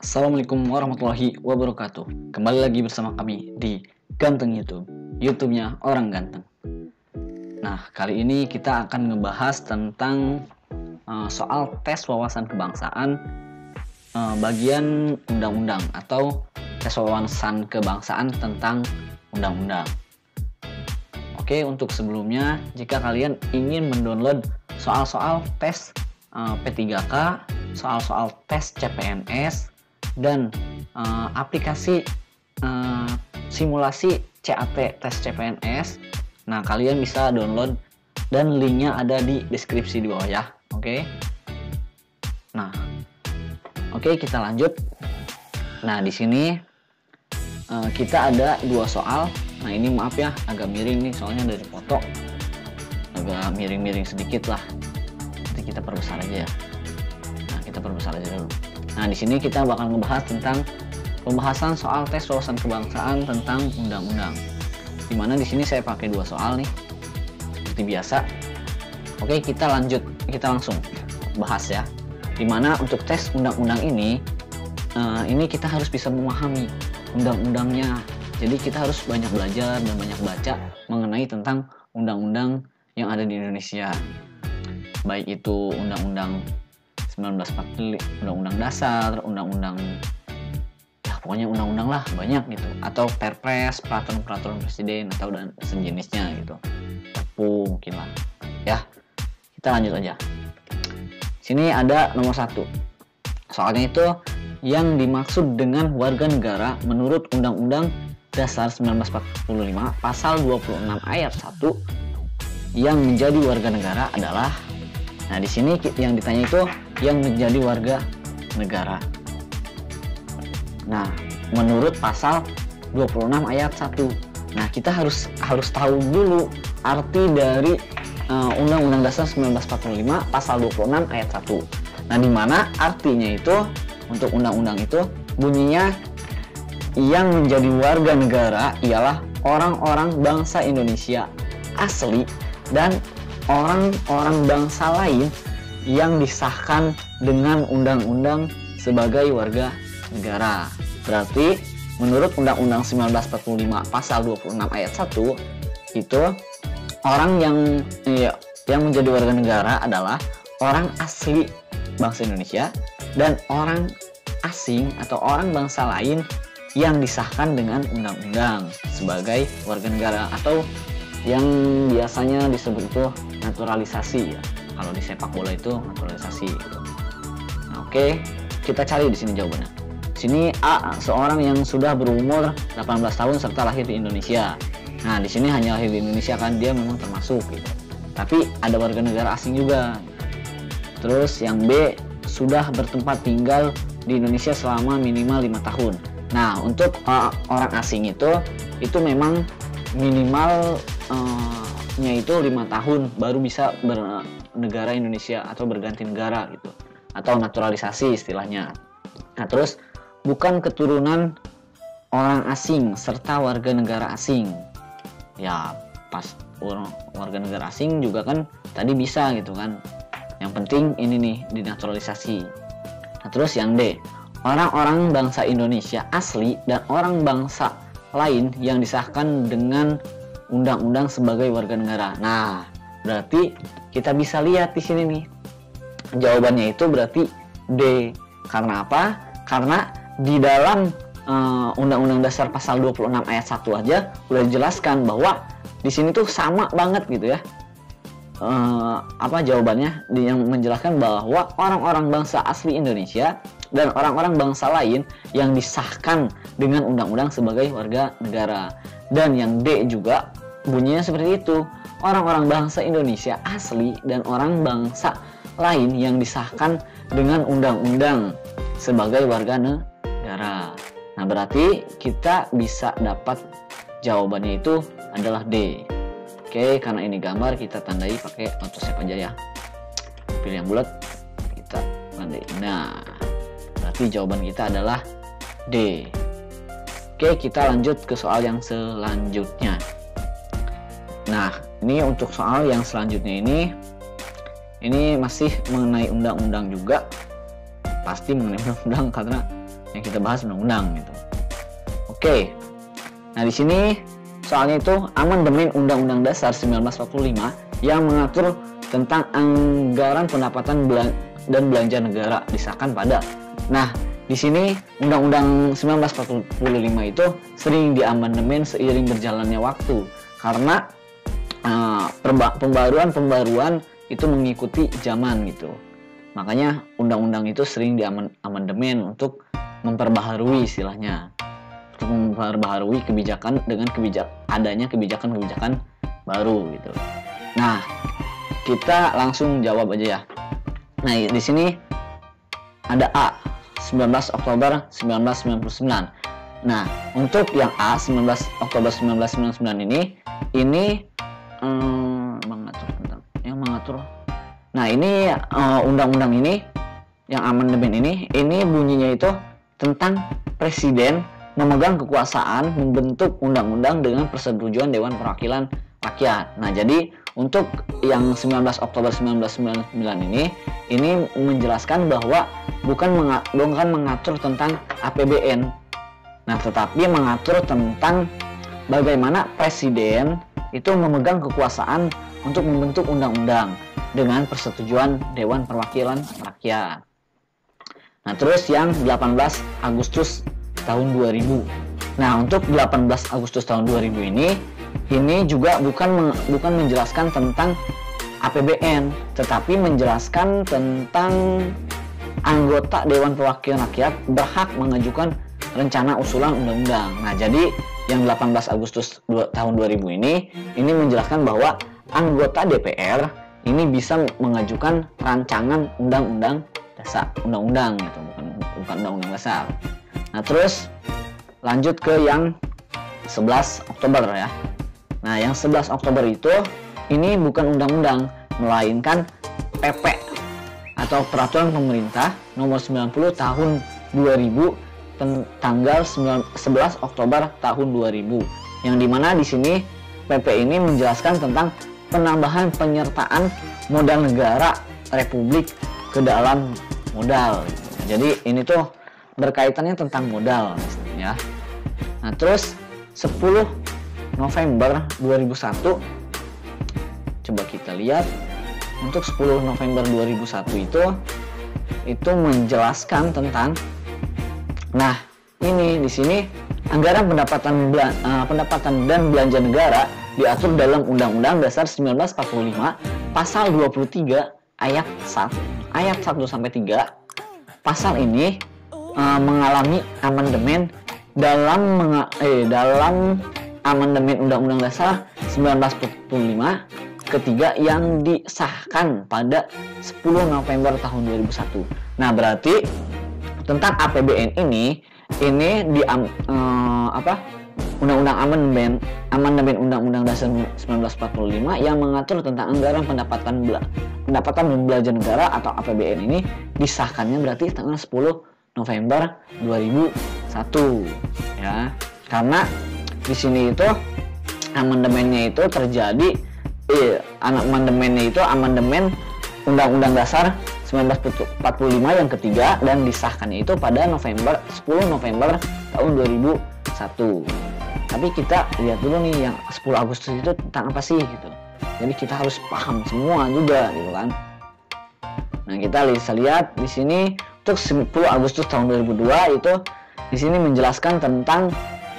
Assalamualaikum warahmatullahi wabarakatuh. Kembali lagi bersama kami di Ganteng YouTube, YouTube-nya orang ganteng. Nah, kali ini kita akan ngebahas tentang soal tes wawasan kebangsaan bagian undang-undang atau tes wawasan kebangsaan tentang undang-undang. Oke, untuk sebelumnya, jika kalian ingin mendownload soal-soal tes P3K, soal-soal tes CPNS, dan aplikasi simulasi CAT tes CPNS, nah kalian bisa download dan linknya ada di deskripsi di bawah ya. Oke. Nah, oke, kita lanjut. Nah, di sini kita ada dua soal. Nah, ini maaf ya, agak miring nih soalnya dari foto, agak miring-miring sedikit lah. Nanti kita perbesar aja ya. Nah, kita perbesar aja dulu. Nah, di sini kita bakal ngebahas tentang pembahasan soal tes wawasan kebangsaan tentang undang-undang. Dimana di sini saya pakai dua soal nih, seperti biasa. Oke, kita langsung bahas ya. Dimana untuk tes undang-undang ini kita harus bisa memahami undang-undangnya. Jadi kita harus banyak belajar dan banyak baca mengenai tentang undang-undang yang ada di Indonesia. Baik itu undang-undang 1945, undang-undang dasar, undang-undang, ya pokoknya undang-undang lah banyak gitu, atau perpres, peraturan presiden atau dan sejenisnya gitu, perpu mungkin lah ya. Kita lanjut aja. Sini ada nomor 1, soalnya itu yang dimaksud dengan warga negara menurut Undang-Undang Dasar 1945 pasal 26 ayat 1 yang menjadi warga negara adalah. Nah, di sini yang ditanya itu yang menjadi warga negara. Nah, menurut pasal 26 ayat 1. Nah, kita harus tahu dulu arti dari Undang-Undang Dasar 1945 pasal 26 ayat 1. Nah, di mana artinya itu untuk undang-undang itu bunyinya yang menjadi warga negara ialah orang-orang bangsa Indonesia asli dan orang-orang bangsa lain yang disahkan dengan undang-undang sebagai warga negara. Berarti menurut Undang-Undang 1945 pasal 26 ayat 1 itu orang yang menjadi warga negara adalah orang asli bangsa Indonesia dan orang asing atau orang bangsa lain yang disahkan dengan undang-undang sebagai warga negara atau yang biasanya disebut itu naturalisasi ya. Kalau di sepak bola itu naturalisasi gitu. Nah, oke, kita cari di sini jawabannya. Sini A, seorang yang sudah berumur 18 tahun serta lahir di Indonesia. Nah, di sini hanya lahir di Indonesia kan, dia memang termasuk gitu. Tapi ada warga negara asing juga. Terus yang B, sudah bertempat tinggal di Indonesia selama minimal 5 tahun. Nah, untuk orang asing itu memang minimal nya itu 5 tahun baru bisa bernegara Indonesia atau berganti negara gitu, atau naturalisasi istilahnya. Nah, terus bukan keturunan orang asing serta warga negara asing. Ya, pas warga negara asing juga kan tadi bisa gitu kan. Yang penting ini nih dinaturalisasi. Nah, terus yang D, orang-orang bangsa Indonesia asli dan orang bangsa lain yang disahkan dengan undang-undang sebagai warga negara. Nah, berarti kita bisa lihat di sini nih. Jawabannya itu berarti D. Karena apa? Karena di dalam Undang-Undang Dasar pasal 26 ayat 1 aja udah dijelaskan bahwa di sini tuh sama banget gitu ya. Jawabannya yang menjelaskan bahwa orang-orang bangsa asli Indonesia dan orang-orang bangsa lain yang disahkan dengan undang-undang sebagai warga negara. Dan yang D juga bunyinya seperti itu, orang-orang bangsa Indonesia asli dan orang bangsa lain yang disahkan dengan undang-undang sebagai warga negara. Nah, berarti kita bisa dapat jawabannya itu adalah D. Oke, karena ini gambar kita tandai pakai Photoshop aja ya. Pilih yang bulat, kita tandai. Nah, berarti jawaban kita adalah D. Oke, kita lanjut ke soal yang selanjutnya. Nah, ini untuk soal yang selanjutnya ini masih mengenai undang-undang juga. Pasti mengenai undang-undang karena yang kita bahas undang-undang gitu. Oke. Nah, di sini soalnya itu amandemen Undang-Undang Dasar 1945 yang mengatur tentang anggaran pendapatan dan belanja negara disahkan pada. Nah, di sini Undang-Undang 1945 itu sering diamandemen seiring berjalannya waktu karena pembaruan itu mengikuti zaman gitu. Makanya undang-undang itu sering diamandemen untuk memperbaharui istilahnya, untuk memperbaharui kebijakan dengan adanya kebijakan-kebijakan baru gitu. Nah, kita langsung jawab aja ya. Nah, di sini ada A, 19 Oktober 1999. Nah, untuk yang A, 19 Oktober 1999 ini mengatur. Nah, ini undang-undang ini yang amandemen ini bunyinya itu tentang presiden memegang kekuasaan membentuk undang-undang dengan persetujuan Dewan Perwakilan Rakyat. Nah, jadi untuk yang 19 Oktober 1999 ini menjelaskan bahwa bukan mengatur tentang APBN. Nah, tetapi mengatur tentang bagaimana presiden itu memegang kekuasaan untuk membentuk undang-undang dengan persetujuan Dewan Perwakilan Rakyat. Nah, terus yang 18 Agustus tahun 2000. Nah, untuk 18 Agustus tahun 2000 ini juga bukan menjelaskan tentang APBN, tetapi menjelaskan tentang anggota Dewan Perwakilan Rakyat berhak mengajukan rencana usulan undang-undang. Nah, jadi yang 18 Agustus tahun 2000 ini menjelaskan bahwa anggota DPR ini bisa mengajukan rancangan undang-undang dasar, undang-undang gitu, bukan undang-undang dasar. Nah, terus lanjut ke yang 11 Oktober ya. Nah, yang 11 Oktober itu ini bukan undang-undang, melainkan PP atau Peraturan Pemerintah Nomor 90 Tahun 2000 tanggal 11 Oktober tahun 2000. Yang dimana di sini PP ini menjelaskan tentang penambahan penyertaan modal negara Republik ke dalam modal. Jadi ini tuh berkaitannya tentang modal ya. Nah, terus 10 November 2001 coba kita lihat. Untuk 10 November 2001 itu menjelaskan tentang, nah ini di sini anggaran pendapatan dan belanja negara diatur dalam Undang-Undang Dasar 1945 pasal 23 ayat 1 sampai 3. Pasal ini mengalami amandemen dalam amandemen Undang-Undang Dasar 1945 ketiga yang disahkan pada 10 November tahun 2001. Nah, berarti tentang APBN ini di Undang-Undang amandemen Undang-Undang Dasar 1945 yang mengatur tentang anggaran pendapatan dan belanja negara atau APBN ini disahkannya berarti tanggal 10 November 2001 ya. Karena di sini itu amandemennya itu terjadi amandemen Undang-Undang Dasar 1945 yang ketiga dan disahkannya itu pada 10 November tahun 2001. Tapi kita lihat dulu nih yang 10 Agustus itu tentang apa sih gitu. Jadi kita harus paham semua juga gitu kan. Nah, kita bisa lihat di sini untuk 10 Agustus tahun 2002 itu di sini menjelaskan tentang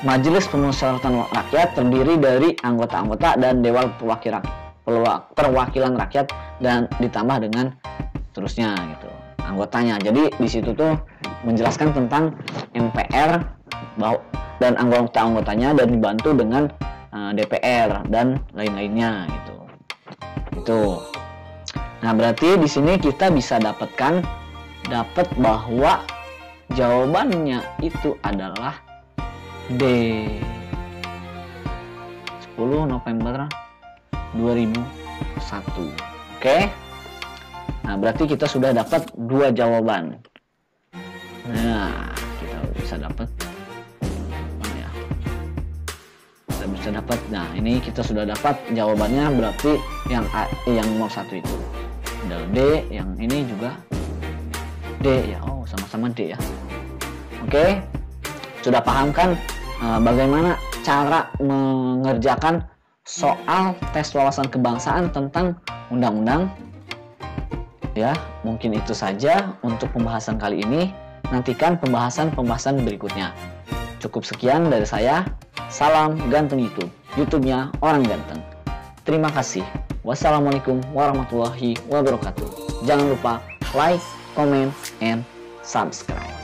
Majelis Pemusyawaratan Rakyat terdiri dari anggota-anggota dan Dewan Perwakilan Rakyat dan ditambah dengan terusnya gitu anggotanya. Jadi di situ tuh menjelaskan tentang MPR dan anggota-anggotanya dan dibantu dengan DPR dan lain-lainnya gitu. Itu. Nah, berarti di sini kita bisa dapat bahwa jawabannya itu adalah D, 10 November 2001. Oke. Nah, berarti kita sudah dapat 2 jawaban. Nah, kita bisa dapat mana ya? Kita bisa dapat. Nah, ini kita sudah dapat jawabannya, berarti yang A, yang nomor 1 itu adalah D, yang ini juga D ya. Oh, sama-sama D ya. Oke, sudah paham kan bagaimana cara mengerjakan soal tes wawasan kebangsaan tentang undang-undang? Ya, mungkin itu saja untuk pembahasan kali ini. Nantikan pembahasan-pembahasan berikutnya. Cukup sekian dari saya. Salam ganteng YouTube. YouTube-nya Orang Ganteng. Terima kasih. Wassalamualaikum warahmatullahi wabarakatuh. Jangan lupa like, comment, and subscribe.